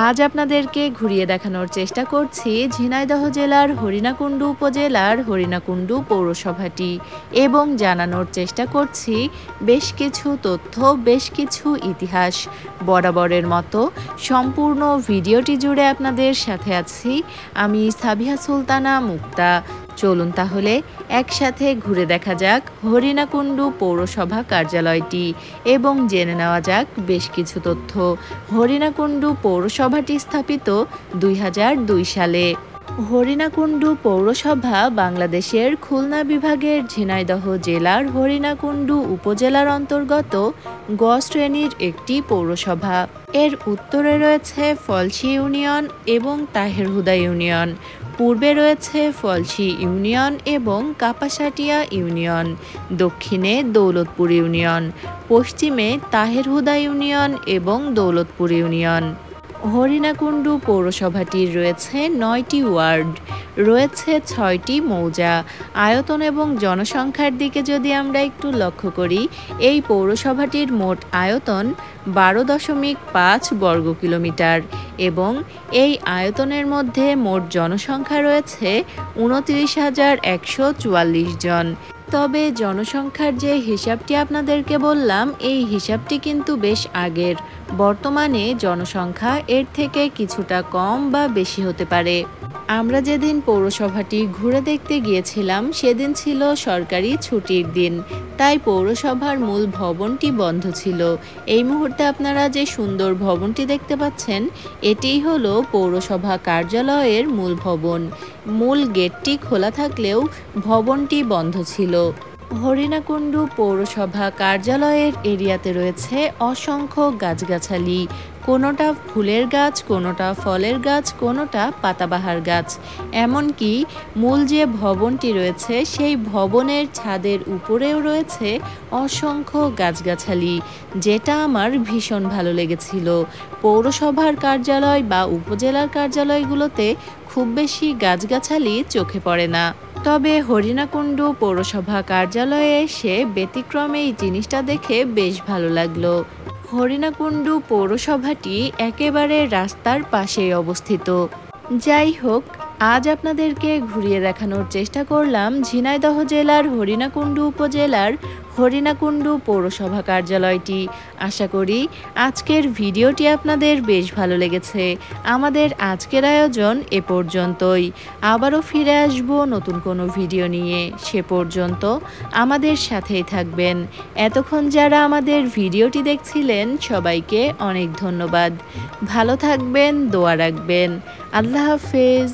আজ আপনাদেরকে ঘুরিয়ে দেখানোর চেষ্টা করছি ঝিনাইদহ জেলার হরিণাকুণ্ডু উপজেলার হরিণাকুণ্ডু পৌরসভাটি এবং জানানোর চেষ্টা করছি বেশ কিছু তথ্য, বেশ কিছু ইতিহাস। বরাবরের মতো সম্পূর্ণ ভিডিওটি জুড়ে আপনাদের সাথে আছি আমি সাবিহা সুলতানা মুক্তা। চলুন তাহলে একসাথে ঘুরে দেখা যাক হরিণাকুণ্ডু পৌরসভা কার্যালয়টি এবং জেনে নেওয়া যাক বেশ কিছু তথ্য। হরিণাকুণ্ডু পৌরসভাটি স্থাপিত ২০০২ সালে। হরিণাকুণ্ডু পৌরসভা বাংলাদেশের খুলনা বিভাগের ঝিনাইদহ জেলার হরিণাকুণ্ডু উপজেলার অন্তর্গত গ শ্রেণীর একটি পৌরসভা। এর উত্তরে রয়েছে ফলসি ইউনিয়ন এবং তাহেরহুদা ইউনিয়ন, পূর্বে রয়েছে ফলসি ইউনিয়ন এবং কাপাসাটিয়া ইউনিয়ন, দক্ষিণে দৌলতপুর ইউনিয়ন, পশ্চিমে তাহেরহুদা ইউনিয়ন এবং দৌলতপুর ইউনিয়ন। হরিণাকুণ্ডু পৌরসভাটির রয়েছে ৯টি ওয়ার্ড, রয়েছে ৬টি মৌজা। আয়তন এবং জনসংখ্যার দিকে যদি আমরা একটু লক্ষ্য করি, এই পৌরসভাটির মোট আয়তন ১২.৫ বর্গ কিলোমিটার এবং এই আয়তনের মধ্যে মোট জনসংখ্যা রয়েছে ২৯,১৪৪ জন। তবে জনসংখ্যার যে হিসাবটি আপনাদেরকে বললাম, এই হিসাবটি কিন্তু বেশ আগের। বর্তমানে জনসংখ্যা এর থেকে কিছুটা কম বা বেশি হতে পারে। আমরা যেদিন পৌরসভাটি ঘুরে দেখতে গিয়েছিলাম সেদিন ছিল সরকারি ছুটির দিন, তাই পৌরসভার মূল ভবনটি বন্ধ ছিল। এই মুহূর্তে আপনারা যে সুন্দর ভবনটি দেখতে পাচ্ছেন, এটিই হলো পৌরসভা কার্যালয়ের মূল ভবন। মূল গেটটি খোলা থাকলেও ভবনটি বন্ধ ছিল। হরিণাকুণ্ডু পৌরসভা কার্যালয়ের এরিয়াতে রয়েছে অসংখ্য গাছগাছালি, কোনোটা ফুলের গাছ, কোনোটা ফলের গাছ, কোনোটা পাতাবাহার গাছ। এমনকি মূল যে ভবনটি রয়েছে সেই ভবনের ছাদের উপরেও রয়েছে অসংখ্য গাছগাছালি, যেটা আমার ভীষণ ভালো লেগেছিল। পৌরসভার কার্যালয় বা উপজেলার কার্যালয়গুলোতে খুব বেশি গাছগাছালি চোখে পড়ে না, তবে হরিণাকুণ্ডু পৌরসভা কার্যালয়ে এসে ব্যতিক্রমে এই জিনিসটা দেখে বেশ ভালো লাগলো। হরিণাকুণ্ডু পৌরসভাটি একেবারে রাস্তার পাশেই অবস্থিত। যাই হোক, আজ আপনাদেরকে ঘুরিয়ে দেখানোর চেষ্টা করলাম ঝিনাইদহ জেলার হরিণাকুণ্ডু উপজেলার হরিণাকুণ্ডু পৌরসভা কার্যালয়টি। আশা করি আজকের ভিডিওটি আপনাদের বেশ ভালো লেগেছে। আমাদের আজকের আয়োজন এ পর্যন্তই। আবারও ফিরে আসব নতুন কোনো ভিডিও নিয়ে। সে পর্যন্ত আমাদের সাথেই থাকবেন। এতক্ষণ যারা আমাদের ভিডিওটি দেখছিলেন সবাইকে অনেক ধন্যবাদ। ভালো থাকবেন, দোয়া রাখবেন। আল্লাহ হাফেজ।